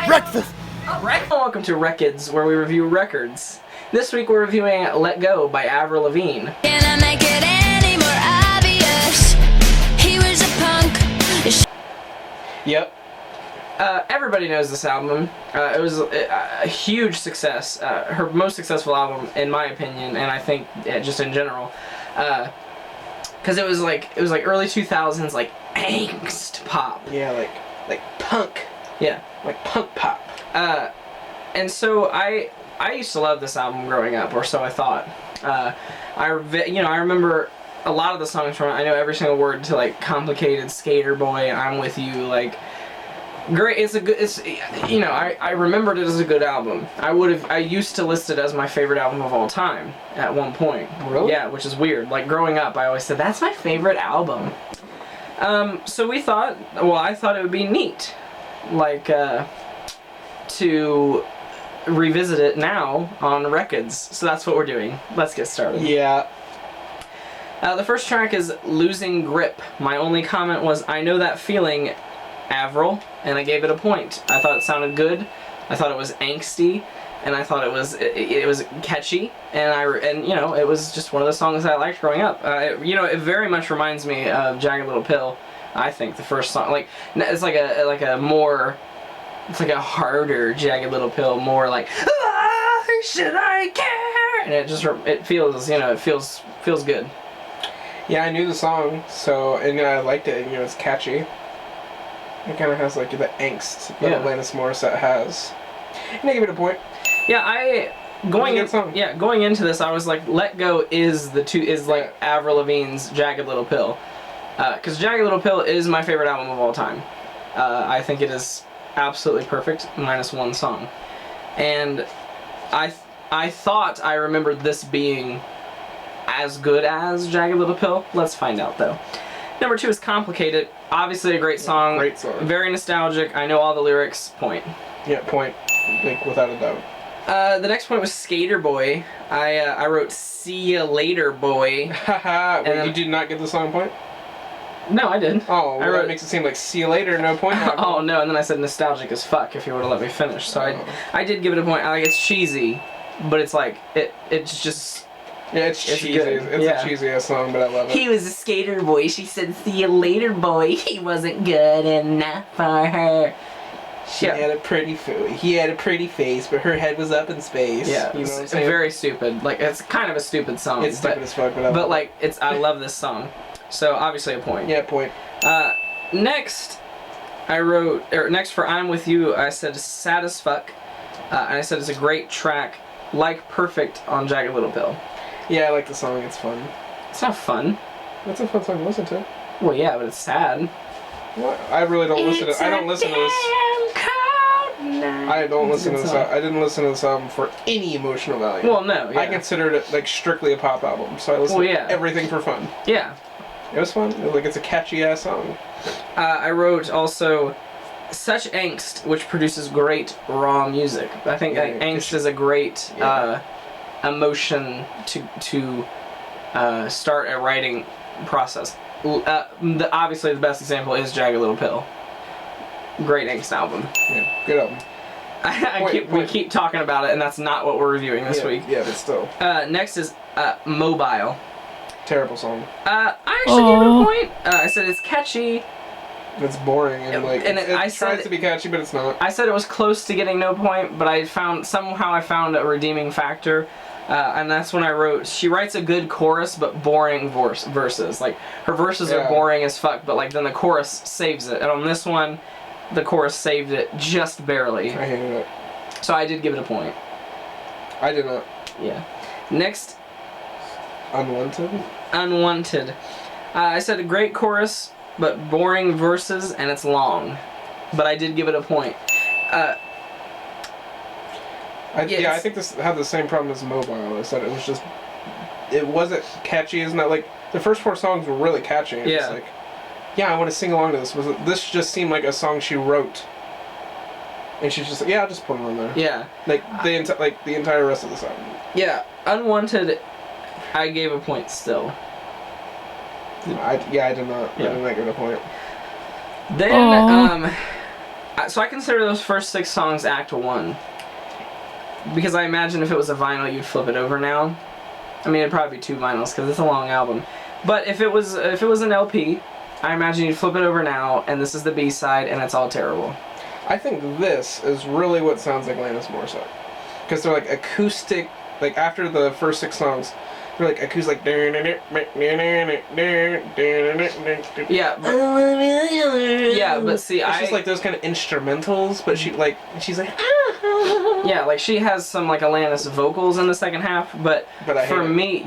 Breakfast! Welcome to RECIDS, where we review records. This week we're reviewing Let Go by Avril Lavigne. Can I make it any more obvious? He was a punk. Yep. Everybody knows this album. It was a huge success. Her most successful album, in my opinion, and I think just in general. Because it was like early 2000s, like angst pop. Yeah, like punk. Yeah. Like punk pop. And so I used to love this album growing up, or so I thought. I remember a lot of the songs from it. I know every single word to like Complicated, Skater Boy, I'm With You, like great. I remembered it as a good album. I used to list it as my favorite album of all time at one point. Really? Yeah, which is weird. Like growing up, I always said that's my favorite album. So I thought it would be neat, like to revisit it now on RECIDS. So that's what we're doing. Let's get started. Yeah. The first track is Losing Grip. My only comment was, I know that feeling, Avril, and I gave it a point. I thought it sounded good. I thought it was angsty, and I thought it was catchy, and it was just one of the songs that I liked growing up. It very much reminds me of Jagged Little Pill. I think the first song, like it's like a more, it's like a harder Jagged Little Pill, more like why should I care? And it feels good. Yeah, I knew the song, and I liked it, and it's catchy. It kind of has like the angst that Alanis Morissette has. And I give it a point. Yeah, going into this, I was like, Let Go is like Avril Lavigne's Jagged Little Pill. Because Jagged Little Pill is my favorite album of all time. I think it is absolutely perfect, minus one song. And I thought I remembered this being as good as Jagged Little Pill. Let's find out, though. Number 2 is Complicated. Obviously a great song. Great song. Very nostalgic. I know all the lyrics. Point. Yeah, point. Like, without a doubt. The next point was Skater Boy. I wrote See Ya Later Boy. Haha. Wait, you did not get the song point? No, I did. Oh, well, that makes it seem like see you later, no point. Oh, no, and then I said nostalgic as fuck if you would have let me finish. So I did give it a point. It's cheesy, but it's like, it's just... Yeah, it's cheesy. It's a cheesy ass song, but I love it. He was a skater boy. She said, see you later, boy. He wasn't good enough for her. He had a pretty face, but her head was up in space. Yeah, you know what I'm it's saying? very stupid. Like, it's kind of a stupid song. It's stupid as fuck, but I love this song. So, obviously a point. Yeah, point. Next for I'm With You, I said Sad as Fuck. And I said it's a great track, like Perfect on Jagged Little Pill. Yeah, I like the song. It's fun. It's not fun. It's a fun song to listen to. Well, yeah, but it's sad. What? I really don't listen to. I don't listen to this. I don't listen to this. I didn't listen to this album for any emotional value. Well, no. Yeah. I considered it like strictly a pop album, so I listened to everything for fun. Yeah. It was fun. It's a catchy ass song. I wrote also Such Angst, which produces great raw music. I think angst is a great emotion to start a writing process. Obviously, the best example is Jagged Little Pill. Great angst album. Yeah, good album. We keep talking about it, and that's not what we're reviewing this week. Yeah, but still. Next is Mobile. Terrible song. I actually gave it a point. I said it's catchy. It's boring and it tries to be catchy, but it's not. I said it was close to getting no point, but I found a redeeming factor, and that's when I wrote. She writes a good chorus, but boring verses. Like her verses are boring as fuck, but like then the chorus saves it. And on this one, the chorus saved it just barely. I hated it. So I did give it a point. I did not. Yeah. Next. Unwanted. I said a great chorus, but boring verses, and it's long. But I did give it a point. I think this had the same problem as Mobile. I said it wasn't catchy. It's not like the first 4 songs were really catchy. And it's like, yeah, I want to sing along to this. This just seemed like a song she wrote, and she's just like, yeah, I'll just put it on there. Yeah. Like the entire rest of the song. Yeah, Unwanted. I gave a point still. I did not. Yeah. I did not give it a point. Then, so I consider those first 6 songs Act 1. Because I imagine if it was a vinyl, you'd flip it over now. I mean, it'd probably be 2 vinyls because it's a long album. But if it was an LP, I imagine you'd flip it over now, and this is the B-side, and it's all terrible. I think this is really what sounds like Alanis Morissette. Because they're like acoustic, like after the first 6 songs, they're like acoustic, like... Yeah, but see, it's just like those kind of instrumentals, but she's like... Yeah, like she has some like Alanis vocals in the second half, but for me,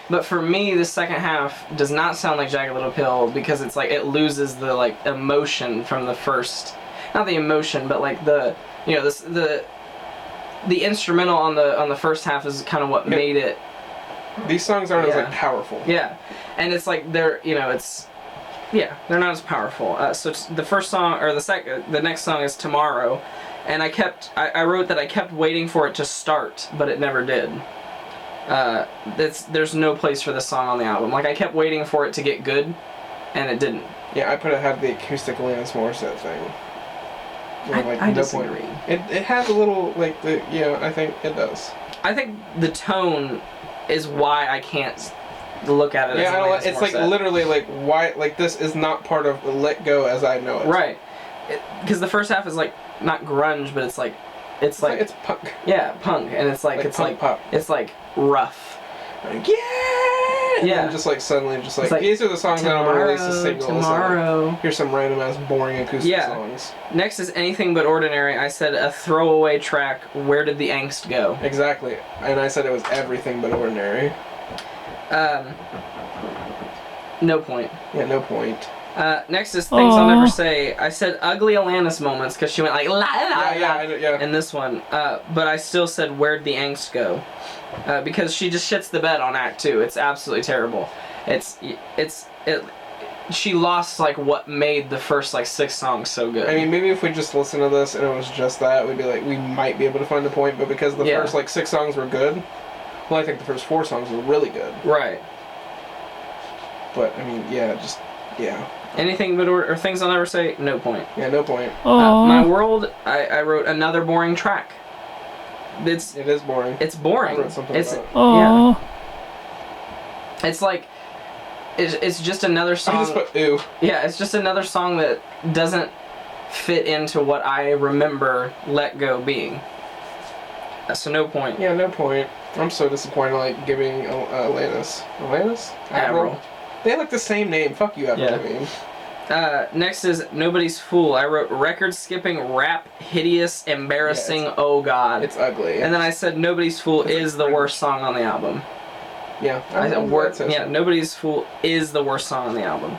but for me, the second half does not sound like Jagged Little Pill because it's like it loses the like emotion from the first, not the emotion, but like the the instrumental on the first half is kind of what made it. These songs aren't as like powerful. Yeah, and it's like they're they're not as powerful. So the first song or the next song is Tomorrow. And I wrote that I kept waiting for it to start, but it never did. There's no place for this song on the album. Like, I kept waiting for it to get good, and it didn't. Yeah, I had the acoustic Alanis Morissette thing. I disagree. It has a little, like, I think it does. I think the tone is why I can't look at it as Alanis Morissette. It's like, literally, like, why, like, this is not part of Let Go as I know it. Right. Because the first half is, like, not grunge, but it's it's punk. Yeah, punk, and it's like pop. It's like rough. Like, and then just like suddenly, just like these are the songs that I'm gonna release as singles. Tomorrow. Here's some random ass boring acoustic songs. Next is Anything But Ordinary. I said a throwaway track. Where did the angst go? Exactly, and I said it was everything but ordinary. No point. Yeah, no point. Next is Things I'll Never Say. I said ugly Alanis moments because she went like la la la in this one. But I still said where'd the angst go? Because she just shits the bed on Act 2. It's absolutely terrible. She lost like what made the first like 6 songs so good. I mean, maybe if we just listened to this and it was just that, we'd be like, we might be able to find a point. But because the first like 6 songs were good, well, I think the first 4 songs were really good. Right. But I mean, Anything but or Things I'll Never Say, no point. Yeah, no point. My World, I wrote another boring track. It is boring. It's boring. I wrote something about it. Yeah. It's like it's just another song. I just put ew. Yeah, it's just another song that doesn't fit into what I remember Let Go being. So no point. Yeah, no point. I'm so disappointed like giving Alanis. Avril. They have like the same name. Fuck you, Avril Lavigne. Next is Nobody's Fool. I wrote record skipping, rap, hideous, embarrassing, oh god. It's ugly. And then I said Nobody's Fool is the worst song on the album. Yeah. I said Nobody's Fool is the worst song on the album.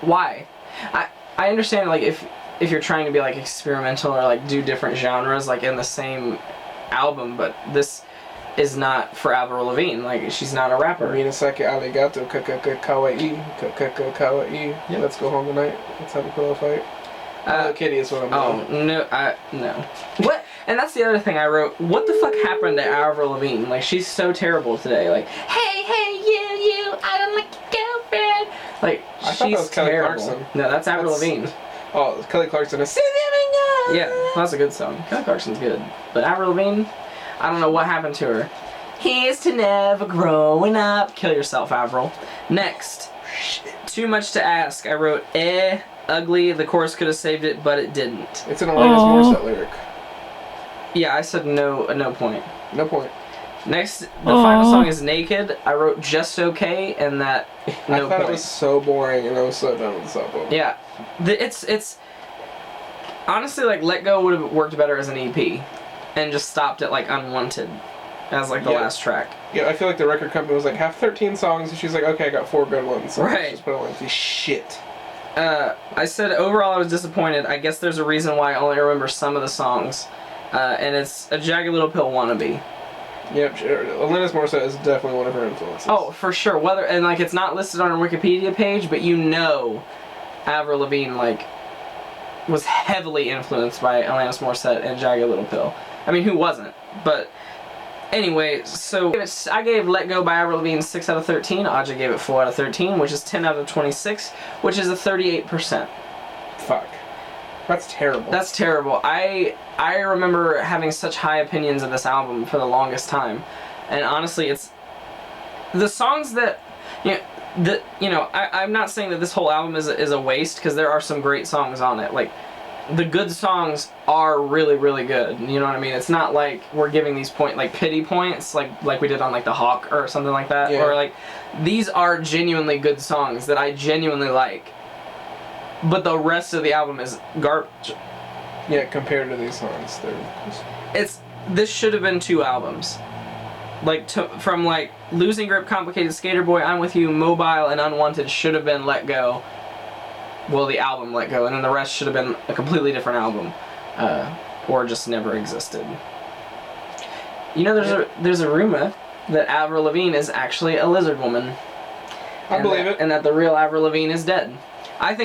Why? I understand like if you're trying to be like experimental or like do different genres like in the same album, but this is not for Avril Lavigne. Like, she's not a rapper. Minasaki arigato kawaii kawaii. Yep. Let's go home tonight. Let's have a pillow fight. Kitty is what I'm doing. No. What? And that's the other thing I wrote. What the fuck happened to Avril Lavigne? Like, she's so terrible today. Like, hey, you, I don't like your girlfriend. Like, I thought that was Kelly Clarkson. No, that's Avril Lavigne. Oh, Kelly Clarkson is... Yeah, that's a good song. Kelly Clarkson's good. But Avril Lavigne, I don't know what happened to her. Here's to never growing up. Kill yourself, Avril. Next. Too Much to Ask. I wrote, ugly. The chorus could have saved it, but it didn't. It's an Alanis Morissette lyric. Yeah, I said no point. No point. Next, the final song is Naked. I wrote Just Okay, and that I thought it was so boring, and I was so done with this album. Yeah. It's... Honestly, like, Let Go would have worked better as an EP. And just stopped at, like, Unwanted. As, like, the last track. Yeah, I feel like the record company was like, have 13 songs, and she's like, okay, I got 4 good ones. So right. Just put it on shit. I said, overall, I was disappointed. I guess there's a reason why I only remember some of the songs. And it's a Jagged Little Pill wannabe. Yep, Alanis Morissette is definitely one of her influences. Oh, for sure. And, like, it's not listed on her Wikipedia page, but you know Avril Lavigne, like, was heavily influenced by Alanis Morissette and Jagged Little Pill. I mean, who wasn't? But Anyway, so I gave Let Go by Avril Lavigne 6 out of 13. Aja gave it 4 out of 13, which is 10 out of 26, which is a 38%. Fuck. That's terrible. That's terrible. I remember having such high opinions of this album for the longest time. And honestly, it's the songs that I'm not saying that this whole album is a waste, because there are some great songs on it. Like, the good songs are really, really good. You know what I mean? It's not like we're giving these pity points like we did on like The Hawk or something like that. Yeah. Or like, these are genuinely good songs that I genuinely like. But the rest of the album is garbage. Yeah, compared to these songs, This should have been 2 albums. From Losing Grip, Complicated Skater Boy, I'm With You, Mobile, and Unwanted should have been Let Go. Well, the album Let Go, and then the rest should have been a completely different album, or just never existed. You know, there's a rumor that Avril Lavigne is actually a lizard woman. I believe it. And that the real Avril Lavigne is dead. I've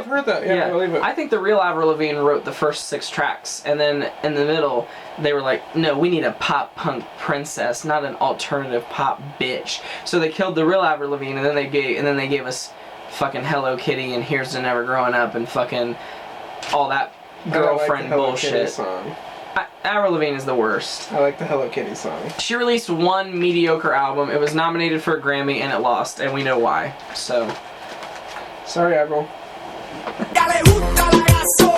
heard that. Yeah, I believe it. I think the real Avril Lavigne wrote the first 6 tracks, and then in the middle they were like, "No, we need a pop punk princess, not an alternative pop bitch." So they killed the real Avril Lavigne, and then they gave us fucking Hello Kitty and Here's to Never Growing Up and fucking all that girlfriend bullshit. Song. Avril Lavigne is the worst. I like the Hello Kitty song. She released 1 mediocre album. It was nominated for a Grammy and it lost, and we know why. So. Sorry, Avril. Ya le gusta la gasolina.